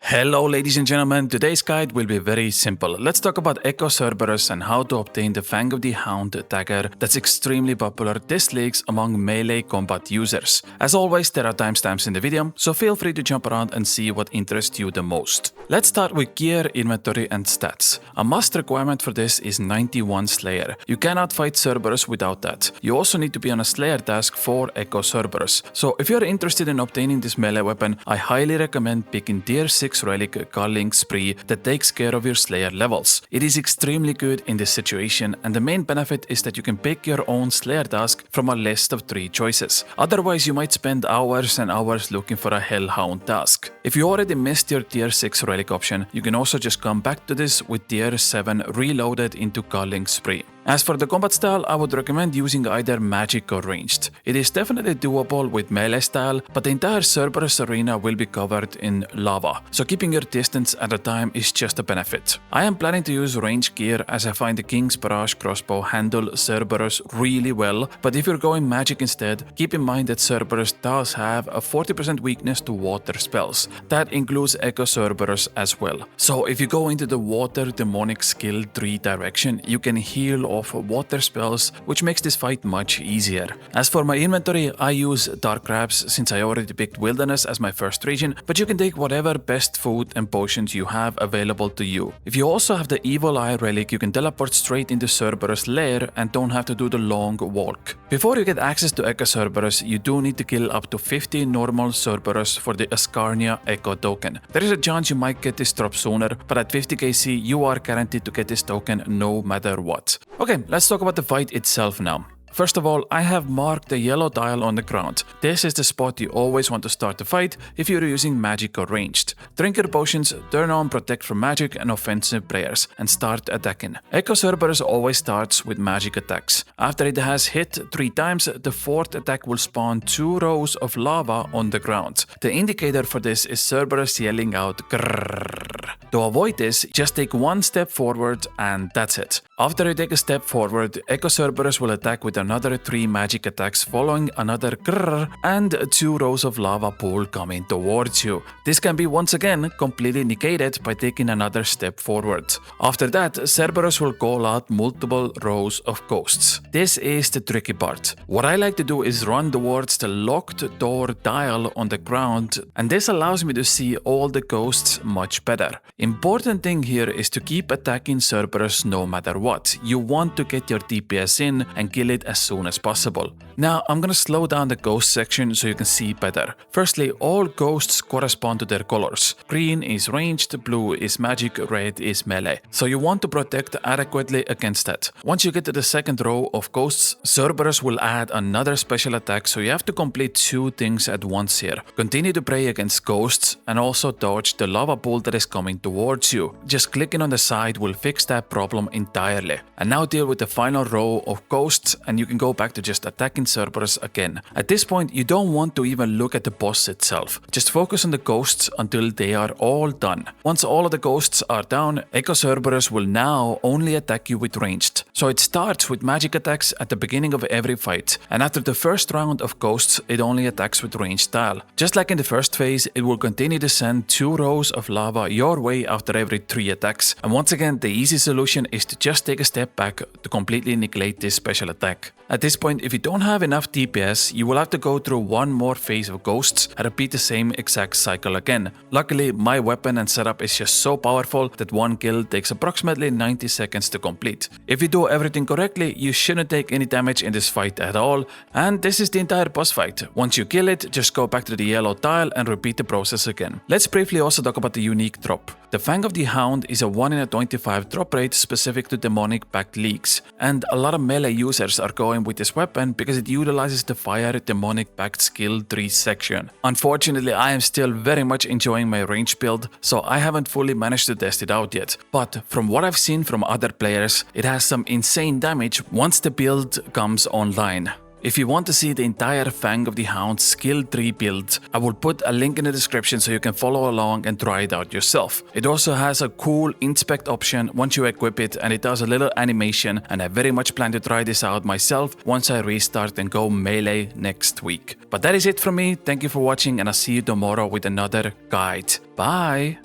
Hello ladies and gentlemen, today's guide will be very simple. Let's talk about Echo Cerberus and how to obtain the Fang of the Hound Dagger that's extremely popular this leagues among melee combat users. As always, there are timestamps in the video, so feel free to jump around and see what interests you the most. Let's start with gear, inventory and stats. A must requirement for this is 91 Slayer. You cannot fight Cerberus without that. You also need to be on a Slayer task for Echo Cerberus. So if you're interested in obtaining this melee weapon, I highly recommend picking tier 6 relic Culling Spree that takes care of your Slayer levels. It is extremely good in this situation, and the main benefit is that you can pick your own Slayer task from a list of 3 choices. Otherwise, you might spend hours and hours looking for a Hellhound task. If you already missed your tier 6 relic option, you can also just come back to this with tier 7 reloaded into Culling Spree. As for the combat style, I would recommend using either magic or ranged. It is definitely doable with melee style, but the entire Cerberus arena will be covered in lava, so keeping your distance at a time is just a benefit. I am planning to use ranged gear as I find the King's Barrage crossbow handle Cerberus really well, but if you're going magic instead, keep in mind that Cerberus does have a 40% weakness to water spells. That includes Echo Cerberus as well. So if you go into the water demonic skill tree direction, you can heal off water spells, which makes this fight much easier. As for my inventory, I use Dark Crabs since I already picked Wilderness as my first region, but you can take whatever best food and potions you have available to you. If you also have the Evil Eye relic, you can teleport straight into Cerberus' lair and don't have to do the long walk. Before you get access to Echo Cerberus, you do need to kill up to 50 normal Cerberus for the Ascarnia Echo token. There is a chance you might get this drop sooner, but at 50 KC you are guaranteed to get this token no matter what. Okay, let's talk about the fight itself now. First of all, I have marked the yellow tile on the ground. This is the spot you always want to start the fight if you're using magic or ranged. Drink your potions, turn on protect from magic and offensive prayers, and start attacking. Echo Cerberus always starts with magic attacks. After it has hit 3 times, the 4th attack will spawn 2 rows of lava on the ground. The indicator for this is Cerberus yelling out grrrr. To avoid this, just take 1 step forward and that's it. After you take a step forward, Echo Cerberus will attack with another 3 magic attacks following another grrr and 2 rows of lava pool coming towards you. This can be once again completely negated by taking another step forward. After that, Cerberus will call out multiple rows of ghosts. This is the tricky part. What I like to do is run towards the locked door tile on the ground, and this allows me to see all the ghosts much better. Important thing here is to keep attacking Cerberus no matter what. You want to get your DPS in and kill it as soon as possible. Now I'm gonna slow down the ghost section so you can see better. Firstly, all ghosts correspond to their colors. Green is ranged, blue is magic, red is melee. So you want to protect adequately against that. Once you get to the second row of ghosts, Cerberus will add another special attack, so you have to complete 2 things at once here. Continue to pray against ghosts and also dodge the lava pool that is coming towards you. Just clicking on the side will fix that problem entirely. And now deal with the final row of ghosts and you can go back to just attacking Cerberus again. At this point, you don't want to even look at the boss itself. Just focus on the ghosts until they are all done. Once all of the ghosts are down, Echo Cerberus will now only attack you with ranged. So it starts with magic attacks at the beginning of every fight, and after the first round of ghosts, it only attacks with ranged style. Just like in the first phase, it will continue to send 2 rows of lava your way after every 3 attacks. And once again, the easy solution is to just take a step back to completely negate this special attack. At this point, if you don't have enough DPS, you will have to go through 1 more phase of ghosts and repeat the same exact cycle again. Luckily, my weapon and setup is just so powerful that 1 kill takes approximately 90 seconds to complete. If you do everything correctly, you shouldn't take any damage in this fight at all, and this is the entire boss fight. Once you kill it, just go back to the yellow tile and repeat the process again. Let's briefly also talk about the unique drop. The Fang of the Hound is a 1 in a 25 drop rate specific to demonic pact leagues, and a lot of melee users are going with this weapon because it utilizes the Fire Demonic Pact skill tree section. Unfortunately, I am still very much enjoying my range build, so I haven't fully managed to test it out yet. But from what I've seen from other players, it has some insane damage once the build comes online. If you want to see the entire Fang of the Hound skill tree build, I will put a link in the description so you can follow along and try it out yourself. It also has a cool inspect option once you equip it, and it does a little animation, and I very much plan to try this out myself once I restart and go melee next week. But that is it from me, thank you for watching and I'll see you tomorrow with another guide. Bye!